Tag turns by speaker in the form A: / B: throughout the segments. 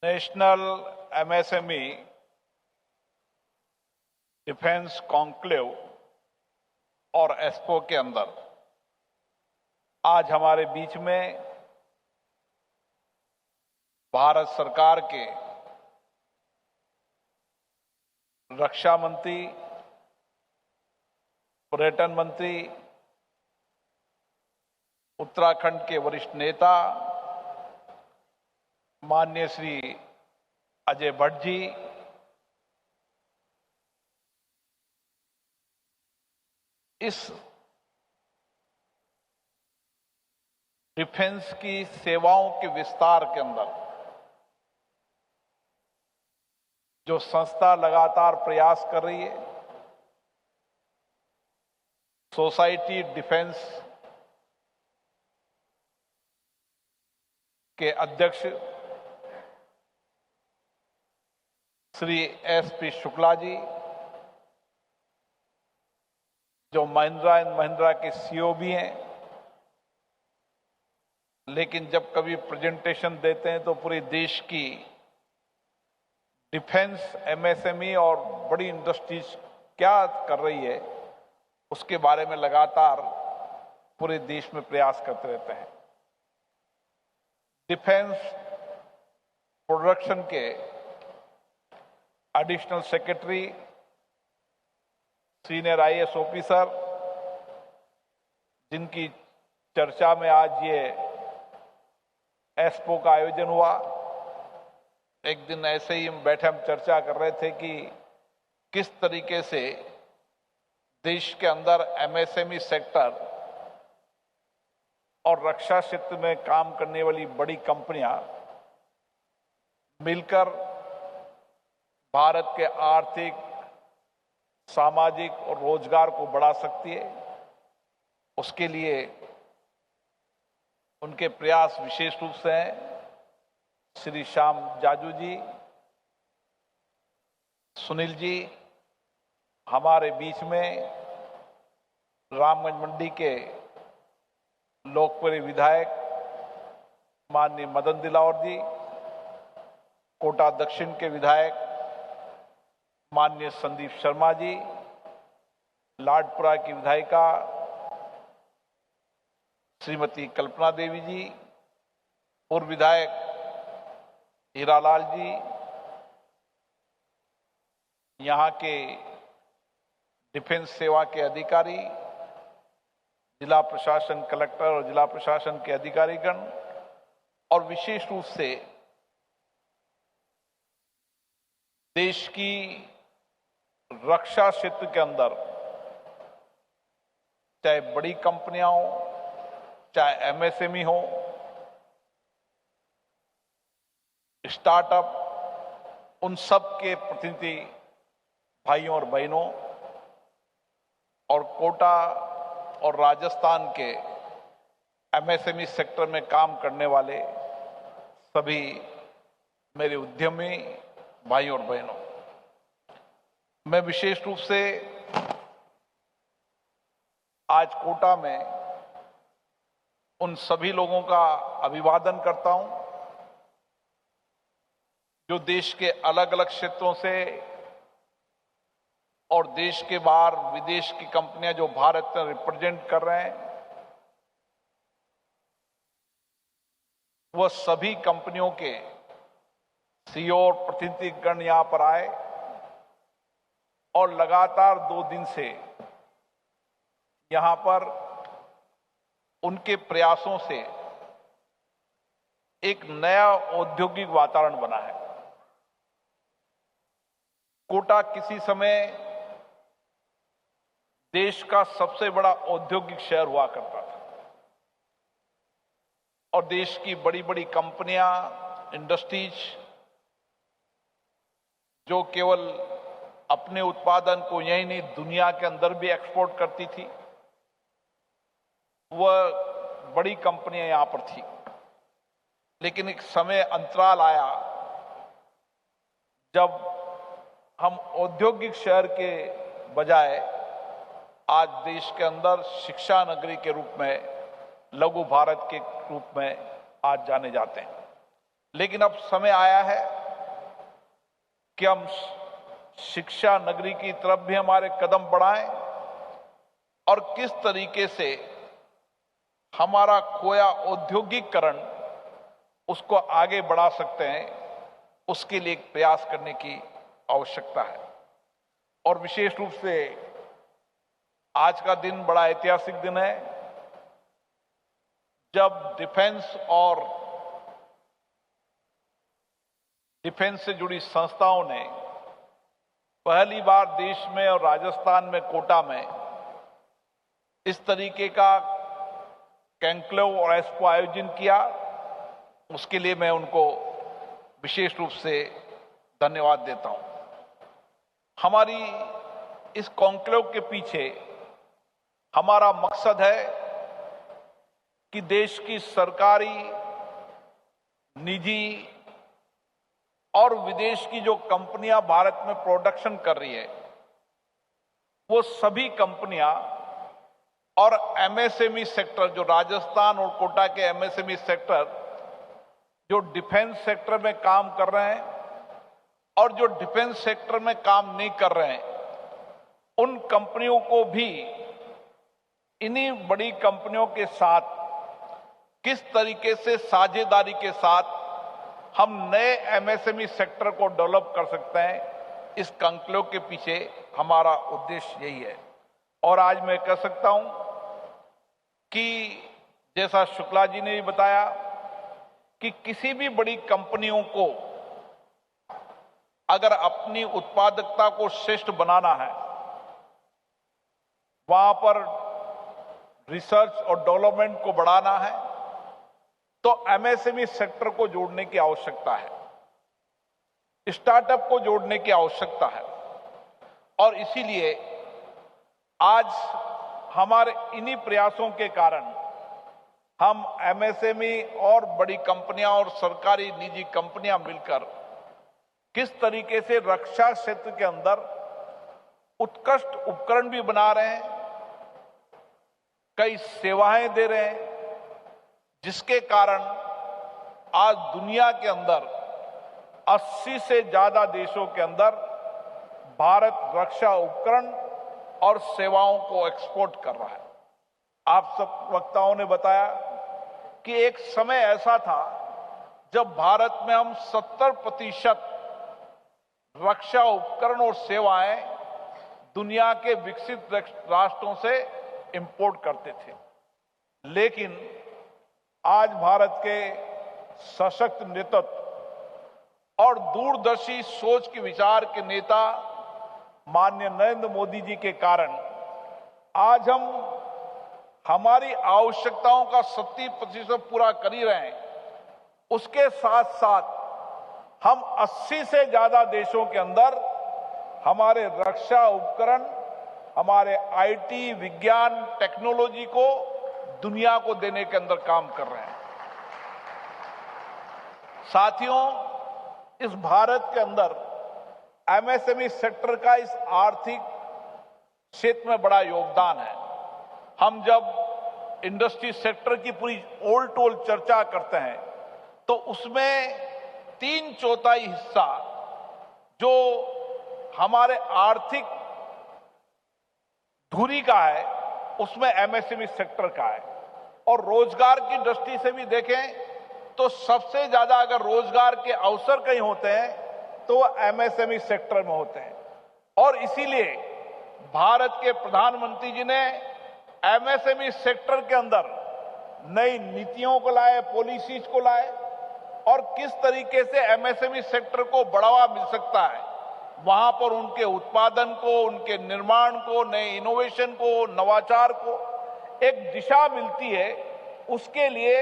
A: National MSME defence conclave और expo के अंदर आज हमारे बीच में भारत सरकार के रक्षा मंत्री, पर्यटन मंत्री, उत्तराखंड के वरिष्ठ नेता माननीय श्री अजय भट्ट जी, इस डिफेंस की सेवाओं के विस्तार के अंदर जो संस्था लगातार प्रयास कर रही है, सोसाइटी डिफेंस के अध्यक्ष श्री एसपी शुक्ला जी, जो महिंद्रा एंड महिंद्रा के सीईओ भी हैं, लेकिन जब कभी प्रेजेंटेशन देते हैं तो पूरे देश की डिफेंस, एमएसएमई और बड़ी इंडस्ट्रीज क्या कर रही है उसके बारे में लगातार पूरे देश में प्रयास करते रहते हैं। डिफेंस प्रोडक्शन के additional secretary, senior IAS officer, जिनकी चर्चा में आज ये एक्सपो का आयोजन हुआ। एक दिन ऐसे ही हम चर्चा कर रहे थे कि किस तरीके से देश के अंदर एमएसएमई सेक्टर और रक्षा क्षेत्र में काम करने वाली बड़ी कंपनियां मिलकर भारत के आर्थिक, सामाजिक और रोजगार को बढ़ा सकती है। उसके लिए उनके प्रयास विशेष रूप से हैं। श्री श्याम जाजू जी, सुनील जी, हमारे बीच में रामगंज मंडी के लोकप्रिय विधायक माननीय मदन दिलावर जी, कोटा दक्षिण के विधायक माननीय संदीप शर्मा जी, लाडपुरा की विधायिका श्रीमती कल्पना देवी जी, पूर्व विधायक हीरालाल जी, यहाँ के डिफेंस सेवा के अधिकारी, जिला प्रशासन, कलेक्टर और जिला प्रशासन के अधिकारीगण, और विशेष रूप से देश की रक्षा क्षेत्र के अंदर चाहे बड़ी कंपनियां हो, चाहे एमएसएमई हो, स्टार्टअप, उन सब के प्रतिनिधि भाइयों और बहनों और कोटा और राजस्थान के एमएसएमई सेक्टर में काम करने वाले सभी मेरे उद्यमी भाइयों और बहनों, मैं विशेष रूप से आज कोटा में उन सभी लोगों का अभिवादन करता हूं जो देश के अलग अलग क्षेत्रों से और देश के बाहर विदेश की कंपनियां जो भारत में रिप्रेजेंट कर रहे हैं, वह सभी कंपनियों के सीईओ और प्रतिनिधिगण यहां पर आए और लगातार 2 दिन से यहां पर उनके प्रयासों से एक नया औद्योगिक वातावरण बना है। कोटा किसी समय देश का सबसे बड़ा औद्योगिक शहर हुआ करता था और देश की बड़ी बड़ी कंपनियां, इंडस्ट्रीज जो केवल अपने उत्पादन को यही नहीं दुनिया के अंदर भी एक्सपोर्ट करती थी, वह बड़ी कंपनियां यहां पर थी। लेकिन एक समय अंतराल आया जब हम औद्योगिक शहर के बजाय आज देश के अंदर शिक्षा नगरी के रूप में, लघु भारत के रूप में आज जाने जाते हैं। लेकिन अब समय आया है कि हम शिक्षा नगरी की तरफ भी हमारे कदम बढ़ाएं और किस तरीके से हमारा खोया औद्योगिकरण उसको आगे बढ़ा सकते हैं, उसके लिए एक प्रयास करने की आवश्यकता है। और विशेष रूप से आज का दिन बड़ा ऐतिहासिक दिन है, जब डिफेंस से जुड़ी संस्थाओं ने पहली बार देश में और राजस्थान में कोटा में इस तरीके का कॉन्क्लेव और एक्सपो आयोजन किया। उसके लिए मैं उनको विशेष रूप से धन्यवाद देता हूं। हमारी इस कॉन्क्लेव के पीछे हमारा मकसद है कि देश की सरकारी, निजी और विदेश की जो कंपनियां भारत में प्रोडक्शन कर रही है, वो सभी कंपनियां और एमएसएमई सेक्टर, जो राजस्थान और कोटा के एमएसएमई सेक्टर जो डिफेंस सेक्टर में काम कर रहे हैं और जो डिफेंस सेक्टर में काम नहीं कर रहे हैं, उन कंपनियों को भी इन्हीं बड़ी कंपनियों के साथ किस तरीके से साझेदारी के साथ हम नए एमएसएमई सेक्टर को डेवलप कर सकते हैं, इस कॉन्क्लेव के पीछे हमारा उद्देश्य यही है। और आज मैं कह सकता हूं कि जैसा शुक्ला जी ने भी बताया कि किसी भी बड़ी कंपनियों को अगर अपनी उत्पादकता को श्रेष्ठ बनाना है, वहां पर रिसर्च और डेवलपमेंट को बढ़ाना है, तो एमएसएमई सेक्टर को जोड़ने की आवश्यकता है, स्टार्टअप को जोड़ने की आवश्यकता है। और इसीलिए आज हमारे इन्हीं प्रयासों के कारण हम एमएसएमई और बड़ी कंपनियां और सरकारी निजी कंपनियां मिलकर किस तरीके से रक्षा क्षेत्र के अंदर उत्कृष्ट उपकरण भी बना रहे हैं, कई सेवाएं दे रहे हैं, जिसके कारण आज दुनिया के अंदर 80 से ज्यादा देशों के अंदर भारत रक्षा उपकरण और सेवाओं को एक्सपोर्ट कर रहा है। आप सब वक्ताओं ने बताया कि एक समय ऐसा था जब भारत में हम 70% रक्षा उपकरण और सेवाएं दुनिया के विकसित राष्ट्रों से इंपोर्ट करते थे। लेकिन आज भारत के सशक्त नेतृत्व और दूरदर्शी सोच के विचार के नेता माननीय नरेंद्र मोदी जी के कारण आज हम हमारी आवश्यकताओं का 70% पूरा कर ही रहे हैं। उसके साथ साथ हम 80 से ज्यादा देशों के अंदर हमारे रक्षा उपकरण, हमारे आईटी, विज्ञान, टेक्नोलॉजी को दुनिया को देने के अंदर काम कर रहे हैं। साथियों, इस भारत के अंदर एमएसएमई सेक्टर का इस आर्थिक क्षेत्र में बड़ा योगदान है। हम जब इंडस्ट्री सेक्टर की पूरी ओल टोल चर्चा करते हैं तो उसमें 3/4 हिस्सा जो हमारे आर्थिक धुरी का है, उसमें एमएसएमई सेक्टर का है। और रोजगार की दृष्टि से भी देखें तो सबसे ज्यादा अगर रोजगार के अवसर कहीं होते हैं तो एमएसएमई सेक्टर में होते हैं। और इसीलिए भारत के प्रधानमंत्री जी ने एमएसएमई सेक्टर के अंदर नई नीतियों को लाए, पॉलिसीज को लाए और किस तरीके से एमएसएमई सेक्टर को बढ़ावा मिल सकता है, वहां पर उनके उत्पादन को, उनके निर्माण को, नए इनोवेशन को, नवाचार को एक दिशा मिलती है, उसके लिए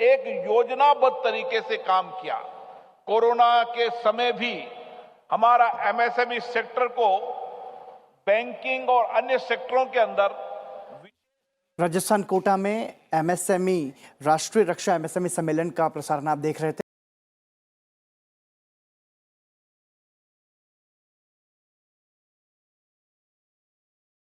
A: एक योजनाबद्ध तरीके से काम किया। कोरोना के समय भी हमारा एमएसएमई सेक्टर को बैंकिंग और अन्य सेक्टरों के अंदर।
B: राजस्थान कोटा में एमएसएमई राष्ट्रीय रक्षा एमएसएमई सम्मेलन का प्रसारण आप देख रहे थे।